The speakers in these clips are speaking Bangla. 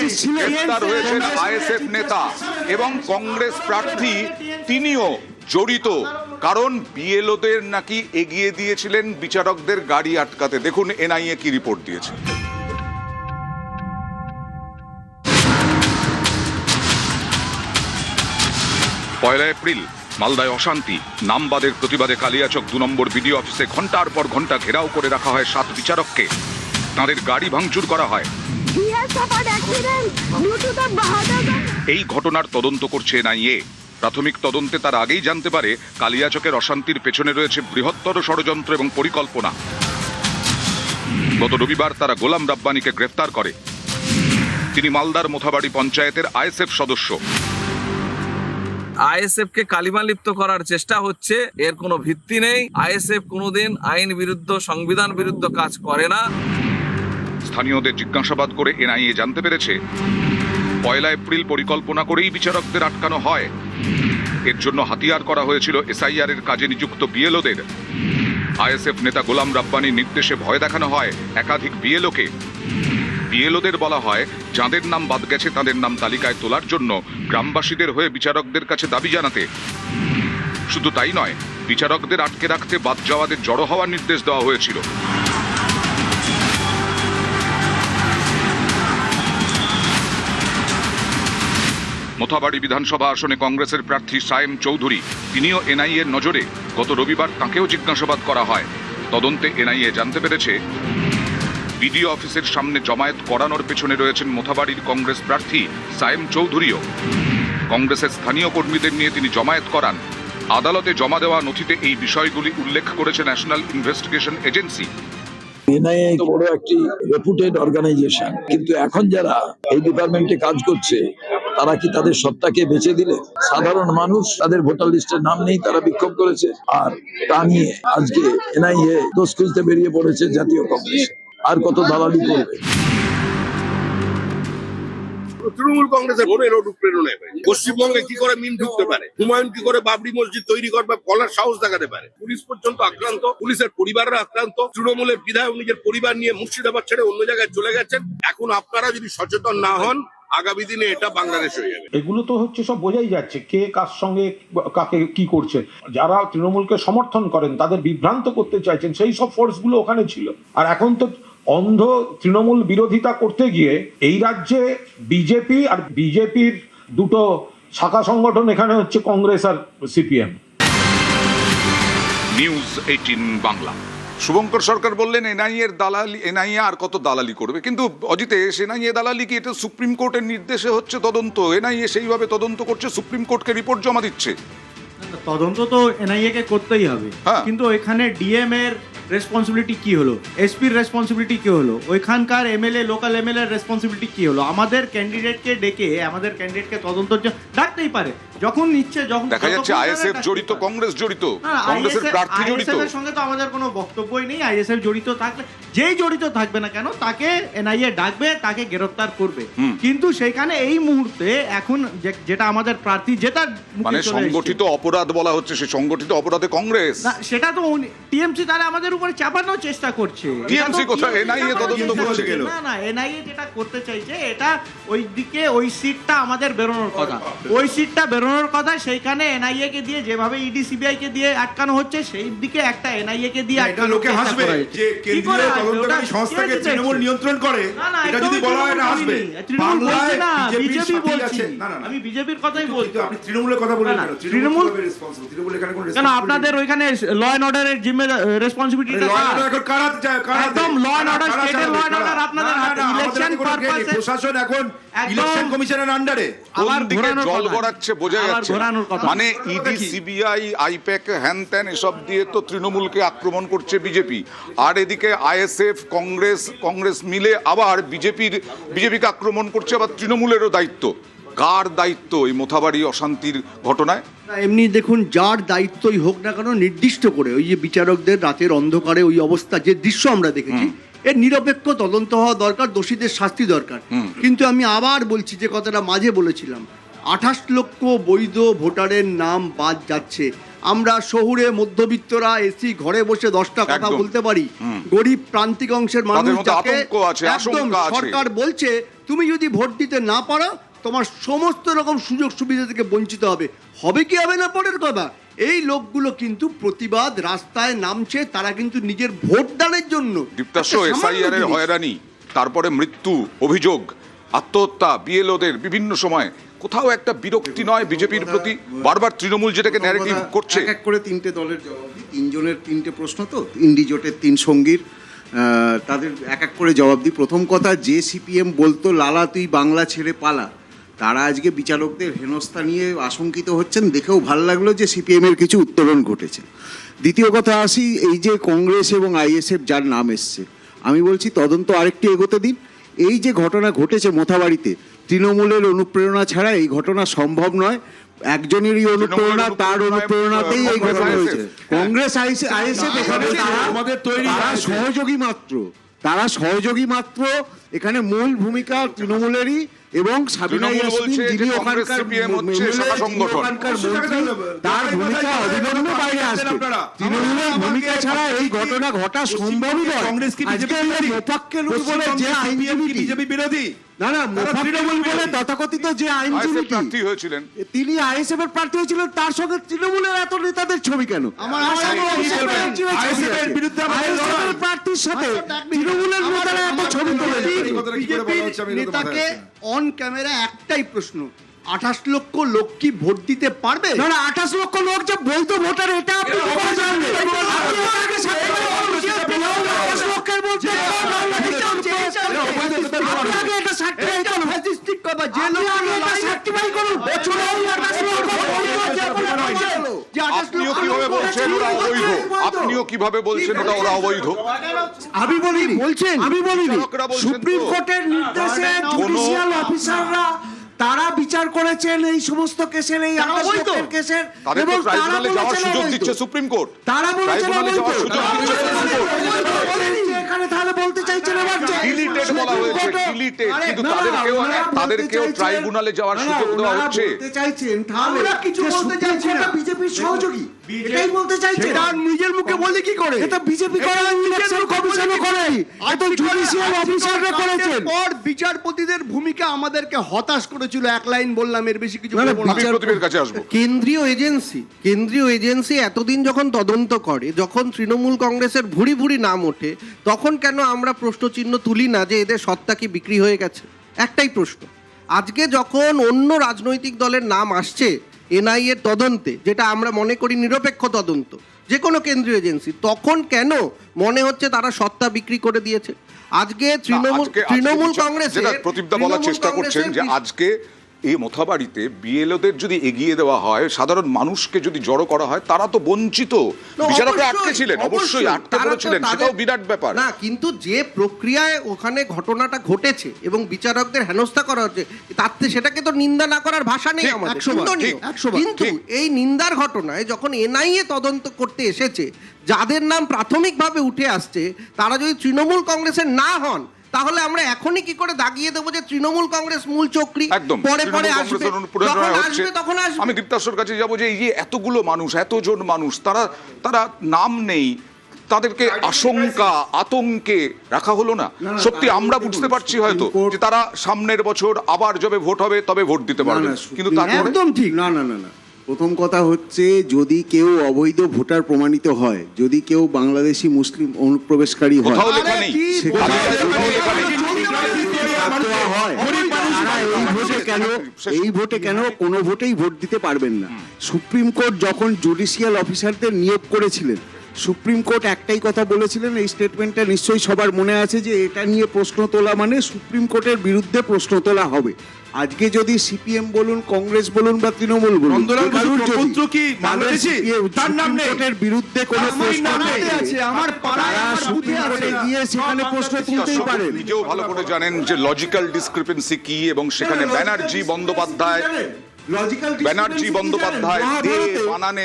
গ্রেফতার হয়েছেন আইএসএফ নেতা এবং কংগ্রেস প্রার্থী, তিনিও জড়িত, কারণ বিএলওদের নাকি এগিয়ে দিয়েছিলেন বিচারকদের গাড়ি আটকাতে। দেখুন এনআইএ কি রিপোর্ট দিয়েছে। পয়লা এপ্রিল মালদায় অশান্তি, নামবাদের প্রতিবাদে কালিয়াচক ২ নম্বর বিডিও অফিসে ঘন্টার পর ঘন্টা ঘেরাও করে রাখা হয় 7 বিচারককে। তাঁদের গাড়ি ভাঙচুর করা হয়। এই ঘটনার তদন্ত করছে এনআইএ। প্রাথমিক তদন্তে তারা আগেই জানতে পারে কালিয়াচকের অশান্তির পেছনে রয়েছে বৃহত্তর ষড়যন্ত্র এবং পরিকল্পনা। গত রবিবার তারা গোলাম রাব্বানিকে গ্রেফতার করে। তিনি মালদার মোথাবাড়ি পঞ্চায়েতের আইএসএফ সদস্য। আইএসএফ কে কালিমা লিপ্ত করার চেষ্টা হচ্ছে, এর কোনো ভিত্তি নেই। আইএসএফ কোনোদিন আইন বিরুদ্ধ, সংবিধান বিরুদ্ধ কাজ করে না। স্থানীয়দের জিজ্ঞাসাবাদ করে এনআইএ জানতে পেরেছে পয়লা এপ্রিল পরিকল্পনা করেই বিচারকদের আটকানো হয়। এর জন্য হাতিয়ার করা হয়েছিল এসআইআর এর কাজে নিযুক্ত বিএলওদের। আইএসএফ নেতা গোলাম রাব্বানির নির্দেশে ভয় দেখানো হয় একাধিক বিএলওকে। বিএলওদের বলা হয় যাদের নাম বাদ গেছে তাদের নাম তালিকায় তোলার জন্য গ্রামবাসীদের হয়ে বিচারকদের কাছে দাবি জানাতে। শুধু তাই নয়, বিচারকদের আটকে রাখতে বাদ যাওয়াদের জড়ো হওয়ার নির্দেশ দেওয়া হয়েছিল। মোথাবাড়ি বিধানসভা আসনে কংগ্রেসের প্রার্থী সায়েম চৌধুরী, তিনিও এনআইএর নজরে। গত রবিবার তাঁকেও জিজ্ঞাসাবাদ করা হয়। তদন্তে এনআইএ জানতে পেরেছে বিডিও অফিসের সামনে জমায়েত করানোর পেছনে রয়েছেন মোথাবাড়ির কংগ্রেস প্রার্থী সায়েম চৌধুরীও। কংগ্রেসের স্থানীয় কর্মীদের নিয়ে তিনি জমায়েত করান। আদালতে জমা দেওয়া নথিতে এই বিষয়গুলি উল্লেখ করেছে ন্যাশনাল ইনভেস্টিগেশন এজেন্সি। এনআইএ বড় একটি রেপুটেড অর্গানাইজেশন, কিন্তু এখন যারা এই ডিপার্টমেন্টে কাজ করছে তারা কি তাদের সত্তাকে বেঁচে দিলে? সাধারণ মানুষ, তাদের ভোটার লিস্টের নাম নেই, তারা বিক্ষোভ করেছে। আর তা নিয়ে আজকে এনআইএ দোষ খুঁজতে বেরিয়ে পড়েছে জাতীয় কংগ্রেস। আর কত দালালি করবে? তৃণমূল কংগ্রেসের ভোটের অনুপ্রেরণায় পশ্চিমবঙ্গে কি করে মিন ঢুকতে পারে, হুমায়ুন কি করে বাবরি মসজিদ তৈরি করবে বলার সাহস দেখাতে পারে। পুলিশ পর্যন্ত আক্রান্ত, পুলিশের পরিবাররা আক্রান্ত। তৃণমূলের বিধায়ক নিজের পরিবার নিয়ে মুর্শিদাবাদ ছেড়ে অন্য জায়গায় চলে গেছেন। এখন আপনারা যদি সচেতন না হন, আগামী দিনে এটা বাংলাদেশ হয়ে যাবে। এগুলো তো হচ্ছে সব বোঝাই যাচ্ছে কে কার সঙ্গে কাকে কি করছে। যারা তৃণমূলকে সমর্থন করেন তাদের বিভ্রান্ত করতে চাইছেন, সেই সব ফোর্সগুলো ওখানে ছিল। আর এখন তো অন্ধ তৃণমূল বিরোধিতা করতে গিয়ে এই রাজ্যে বিজেপি আর বিজেপির দুটো শাখা সংগঠন, এখানে হচ্ছে কংগ্রেস আর সিপিএম। নিউজ 18 বাংলা। শুভঙ্কর সরকার বললেন এনআইএর দালালি, এনআইএ আর কত দালালি করবে। কিন্তু অজিতেশ, এনআইএ দালালি কি? এটা সুপ্রিম কোর্টের নির্দেশে হচ্ছে তদন্ত। এনআইএ সেইভাবে তদন্ত করছে, সুপ্রিম কোর্টকে রিপোর্ট জমা দিচ্ছে। তদন্ত তো এনআইএ কে করতেই হবে, কিন্তু এখানে ডিএম এর রেসপন্সিবিলিটি কি হলো, এসপির রেসপন্সিবিলিটি কি হলো, ওইখানকার এমএলএ, লোকাল এমএলএ এর রেসপন্সিবিলিটি কি হলো? আমাদের ক্যান্ডিডেটকে ডেকে আমাদের ক্যান্ডিডেটকে তদন্তের জন্য ডাকতেই পারে যখন ইচ্ছে। যখন দেখা যাচ্ছে আইএসএফ জড়িত, কংগ্রেস জড়িত, কংগ্রেসের প্রার্থী জড়িত। আইএসএফ এর সঙ্গে তো আমাদের কোনো বক্তব্যই নেই। আইএসএফ জড়িত থাকলে, যেই জড়িত থাকবে না কেন, তাকে এনআইএ ডাকবে, তাকে গ্রেফতার করবে। কিন্তু সেখানে এই মুহূর্তে এখন যেটা আমাদের প্রার্থী, যেটা মানে সংগঠিত অপরাধ বলা হচ্ছে, সে সংগঠিত অপরাধে কংগ্রেস, সেটা তো টিএমসি তারা আমাদের উপরে চাপানোর চেষ্টা করছে। টিএমসি কোথায়? এনআইএ তদন্ত করছে। না, এনআইএ যেটা করতে চাইছে, এটা ওই দিকে, ওই সিটটা আমাদের বেরোনোর কথা, ওই সিটটা বেরোনোর কথা। সেইখানে এনআইএ কে দিয়ে যেভাবে ইডি সিবিআই কে দিয়ে আটকানো হচ্ছে, সেই দিকে একটা এনআইএ কে দিয়ে এটা লোকে হাসবে যে কেন্দ্রীয় তদন্তকারী সংস্থাকে তৃণমূল নিয়ন্ত্রণ করে। এটা যদি বলা হয় এটা হাসবে। বাংলায় বিজেপি বলছি, আমি বিজেপির কথাই বলছি। আপনি তৃণমূলের কথা বলেন কেন? তৃণমূল তৃণমূল এখানে কোন কেন? আপনাদের ওইখানে ল এন্ড অর্ডারের রেসপন্সিবিলিটি একদম ল এন্ড অর্ডার, স্টেটের ল এন্ড অর্ডার আপনাদের হাতে। ইলেকশন পারপাসে প্রশাসন এখন ইলেকশন কমিশনের আন্ডারে আবার জল গড়াচ্ছে, বোঝা যাচ্ছে। মানে ইডি সিবিআই আইপ্যাক হ্যান ত্যান এসব দিয়ে তো তৃণমূলকে আক্রমণ করছে বিজেপি, আর এদিকে আইএসএফ, কংগ্রেস মিলে আবার বিজেপিকে আক্রমণ করছে। আবার তৃণমূলেরও দায়িত্ব। কার দায়িত্ব এই মোথাবাড়ি অশান্তির ঘটনায়? এমনি দেখুন, যার দায়িত্বই হোক না কেন, নির্দিষ্ট করে ওই যে বিচারকদের রাতের অন্ধকারে ওই অবস্থা, যে দৃশ্য আমরা দেখেছি, এর নিরপেক্ষ তদন্ত হওয়া দরকার, দোষীদের শাস্তি দরকার। কিন্তু আমি আবার বলছি যে কথাটা মাঝে বলেছিলাম, 28 লক্ষ বৈধ ভোটারের নাম বাদ যাচ্ছে। আমরা শহুরে মধ্যবিত্তরা এসি ঘরে বসে 10টা কথা একদম। বলতে পারি, গরিব প্রান্তিক অংশের মানুষ তাদের মধ্যে যাকে আতঙ্ক আছে, একদম আশঙ্কা আছে। সরকার বলছে তুমি যদি ভোট দিতে না পারো তোমার সমস্ত রকম সুযোগ সুবিধা থেকে বঞ্চিত হবে। হবে কি হবে না পরের কথা, এই লোকগুলো কিন্তু প্রতিবাদ রাস্তায় নামছে, তারা কিন্তু নিজের ভোটদানের জন্য। দীপ্তাশ্ব, একটা সামান্য এসআইআর এর জিনিস। হয়রানি, তারপরে মৃত্যু, অভিযোগ, আত্মহত্যা, বিএলওদের বিভিন্ন সময় কোথাও একটা বিরক্তি নয় বিজেপির প্রতি? বারবার তৃণমূল যেটাকে ন্যারেটিভ করছে। এক এক করে 3টে দলের জবাব দিই, 3 জনের 3টে প্রশ্ন, তো ইন্ডিজোটের 3 সঙ্গীর, তাদের এক এক করে জবাব দিই। প্রথম কথা, যে সিপিএম বলতো লালা তুই বাংলা ছেড়ে পালা, তারা আজকে বিচারকদের হেনস্থা নিয়ে আশঙ্কিত হচ্ছেন। দেখেও ভালো লাগলো যে সিপিএম এর কিছু উত্তরণ ঘটেছে। দ্বিতীয় কথা আসি, এই যে কংগ্রেস এবং আইএসএফ যার নাম এসছে, আমি বলছি তদন্ত আরেকটু এগোতে দিন। এই যে ঘটনা ঘটেছে মোথাবাড়িতে, তৃণমূলের অনুপ্রেরণা ছাড়া এই ঘটনা সম্ভব নয়। একজনেরই অনুপ্রেরণা, তার অনুপ্রেরণাতেই এই ঘটনা হয়েছে। কংগ্রেস আইএসএফ এখানে তারা সহযোগী মাত্র, তারা সহযোগী মাত্র। এখানে মূল ভূমিকা তৃণমূলেরই, এবং সাবিনা তৃণমূল ইয়াসমিন বলছে যে যিনি কংগ্রেস ওখানকার CPM হচ্ছে শাখা সংগঠন। মন্ত্রী, তার ভূমিকা অবিলম্বে বাইরে আসবে। তৃণমূলের ভূমিকা ছাড়া এই ঘটনা ঘটা সম্ভবই নয়। আজকে আমরা মোফাক্কেল বলে যে আইনজীবী বিজেপি বিরোধী, না না মোফাক্কেল বলে তথাকথিত যে আইএসএফ আইনজীবী প্রার্থী হয়েছিলেন, তিনি আইএসএফ এর প্রার্থী হয়েছিলেন, তার সঙ্গে তৃণমূলের এত নেতাদের ছবি কেন? আইএসএফ এর বিরুদ্ধে প্রার্থীর সাথে তৃণমূলের নেতারা এত ছবি তোলে। নেতাকে অন ক্যামেরা একটাই প্রশ্ন, 28 লক্ষ লোক কি ভোট দিতে পারবে? না না 28 লক্ষ লোক যে বৈধ ভোটার এটা আপনি কি করে জানবেন? আপনি ওনাকে সাথে করে বলুন যে 28 লক্ষের মধ্যে আপনাকে এটা সার্টিফাই করুন। ফ্যাসিস্টিক কথা, যে লোক আপনি এটা সার্টিফাই করুন। বছরে 28 লক্ষ আপনিও কিভাবে বলছেন ওরা অবৈধ? আপনিও কিভাবে বলছেন ওটা ওরা অবৈধ? আমি বলিনি, বলছেন আমি বলিনি। বিচারকরা বলছেন তো। সুপ্রিম কোর্টের নির্দেশে জুডিশিয়াল অফিসাররা তারা বিচার করেছেন এই সমস্ত কেসের, এই 28 লক্ষের কেসের, তাদের এবং তো তারা ট্রাইব্যুনালে যাওয়ার বলেছেন সুযোগ অবৈধ। দিচ্ছে সুপ্রিম কোর্ট। তারা বলেছেন ট্রাইব্যুনালে অবৈধ। যাওয়ার সুযোগ দিচ্ছে সুপ্রিম কোর্ট। এখানে তাহলে বলতে চাইছেন আবার যে ডিলিটেড বলা হয়েছে, ডিলিটেড, কিন্তু তাদেরকেও ট্রাইব্যুনালে যাওয়ার সুযোগ দেওয়া হচ্ছে। বলতে চাইছেন তাহলে আমরা কিছু যে বলতে সুপ্রিম চাইছি না। কোর্ট বিজেপির সহযোগী, এটাই বলতে চাইছেন? সেটা নিজের মুখে বলে কি করে? এটা বিজেপি করে, ইলেকশন কমিশনও করে, এটা জুডিশিয়াল অফিসাররা করেছেন। পর বিচারপতিদের ভূমিকা আমাদেরকে হতাশ করেছিল। এক লাইন বললাম, এর বেশি কিছু না, না, বলবো না। আমি প্রদীপের কাছে আসবো। কেন্দ্রীয় এজেন্সি এতদিন যখন তদন্ত করে, যখন তৃণমূল কংগ্রেসের ভুরি ভুরি নাম ওঠে, তখন কেন আমরা প্রশ্নচিহ্ন তুলি না যে এদের সত্তা কি বিক্রি হয়ে গেছে? একটাই প্রশ্ন। আজকে যখন অন্য রাজনৈতিক দলের নাম আসছে এনআইএ এর তদন্তে, যেটা আমরা মনে করি নিরপেক্ষ তদন্ত, যে কোনো কেন্দ্রীয় এজেন্সি, তখন কেন মনে হচ্ছে তারা সত্তা বিক্রি করে দিয়েছে? আজকে তৃণমূল কংগ্রেস, যেটা প্রদীপদা বলার চেষ্টা করছেন যে আজকে এই মোথাবাড়িতে বিএলওদের যদি এগিয়ে দেওয়া হয়, সাধারণ মানুষকে যদি জড়ো করা হয়, তারা তো বঞ্চিত। বিচারকরা আটকে ছিলেন, অবশ্যই আটকে পড়েছিলেন, সেটাও বিরাট ব্যাপার না। কিন্তু যে প্রক্রিয়ায় ওখানে ঘটনাটা ঘটেছে এবং বিচারকদের হেনস্থা করা হচ্ছে, তাতে সেটাকে তো নিন্দা না করার ভাষা নেই আমাদের, নিন্দনীয়। কিন্তু এই নিন্দার ঘটনায় যখন এনআইএ তদন্ত করতে এসেছে, যাদের নাম প্রাথমিকভাবে উঠে আসছে তারা যদি তৃণমূল কংগ্রেসের না হন, তাহলে আমরা এখনই কি করে দাগিয়ে দেবো যে তৃণমূল কংগ্রেস মূল চক্রী? একদম পরে পরে আসবে, তখন আসবে। আমি দীপ্তাশ্বর কাছে যাবো যে এই যে এতগুলো মানুষ, এতজন মানুষ, তারা নাম নেই, তাদেরকে আশঙ্কা আতঙ্কে রাখা হলো না। সত্যি আমরা বুঝতে পারছি হয়তো যে তারা সামনের বছর আবার যবে ভোট হবে তবে ভোট দিতে পারবে, কিন্তু তারপরে একদম ঠিক না না না না প্রথম কথা হচ্ছে, যদি কেউ অবৈধ ভোটার প্রমাণিত হয়, যদি কেউ বাংলাদেশি মুসলিম অনুপ্রবেশকারী হয়, কোথাও লেখা নেই, সেখানে কোথাও লেখা নেই। এই ভোটে কেন কোনো ভোটেই ভোট দিতে পারবেন না? সুপ্রিম কোর্ট যখন জুডিশিয়াল অফিসারদের নিয়োগ করেছিলেন, সুপ্রিম কোর্ট একটাই কথা বলেছিলেন, এই স্টেটমেন্টটা নিশ্চয়ই সবার মনে আছে, যে এটা নিয়ে প্রশ্ন তোলা মানে সুপ্রিম কোর্টের বিরুদ্ধে প্রশ্ন তোলা হবে। আজকে যদি সিপিএম বলুন, কংগ্রেস বলুন বা তৃণমূল বলুন, তার নাম কোর্টের বিরুদ্ধে কোনো প্রশ্ন আছে, আমার পাড়ায় সুপ্রিম কোর্টে গিয়ে সেখানে প্রশ্ন তুলতেই পারেন। নিজেও ভালো করে জানেন যে লজিক্যাল ডিসক্রিপেন্সি কি, এবং সেখানে ব্যানার্জি, বন্দ্যোপাধ্যায় লজিক্যাল ব্যানার্জি বন্দ্যোপাধ্যায় দে বানানে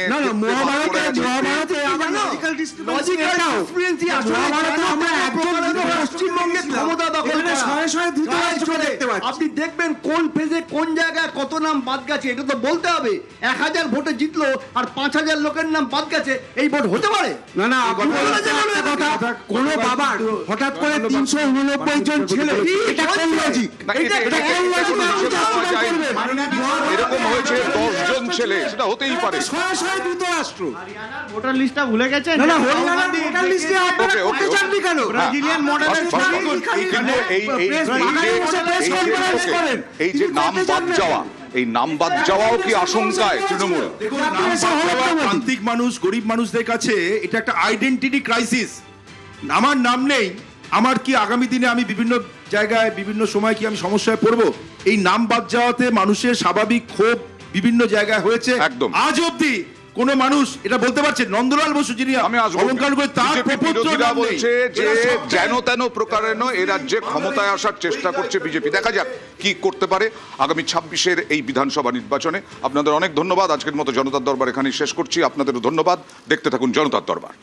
আপনি দেখবেন কোন ফেজে কোন জায়গায় কত নাম বাদ গেছে, এটা তো বলতে হবে। 1000 ভোটে জিতলো আর 5000 লোকের নাম বাদ গেছে, এই ভোট হতে পারে না না কোন বাবার হঠাৎ করে 389 জন ছেলে, এটা কোন লজিক? এরকম হয়েছে 10 জন ছেলে, সেটা হতেই পারে। যুক্তরাষ্ট্র ভোটার লিস্টটা ভুলে গেছেন? না না হরিয়ানার ভোটার লিস্টে আপনারা করতে চাননি কেন? ব্রাজিলিয়ান মডেলের ছবি এই যে নাম বাদ যাওয়া, এই নাম বাদ যাওয়াও কি আশঙ্কায় তৃণমূল? দেখুন, নাম বাদ যাওয়া প্রান্তিক মানুষ, গরিব মানুষদের কাছে এটা একটা আইডেন্টিটি ক্রাইসিস। আমার নাম নেই, আমার কি আগামী দিনে আমি বিভিন্ন জায়গায় বিভিন্ন সময় কি আমি সমস্যায় পড়বো? এই নাম বাদ যাওয়াতে মানুষের স্বাভাবিক ক্ষোভ বিভিন্ন জায়গায় হয়েছে। একদম। আজ অবধি কোন মানুষ এটা বলতে পারছে? নন্দলাল বসু যিনি অলংকার করে তার বিরোধীরা বলছে যে যেন তেন প্রকারেণ এ রাজ্যে ক্ষমতায় আসার চেষ্টা করছে বিজেপি। দেখা যাক কি করতে পারে আগামী 26-এর এই বিধানসভা নির্বাচনে। আপনাদের অনেক ধন্যবাদ। আজকের মতো জনতার দরবার এখানেই শেষ করছি। আপনাদেরও ধন্যবাদ। দেখতে থাকুন জনতার দরবার।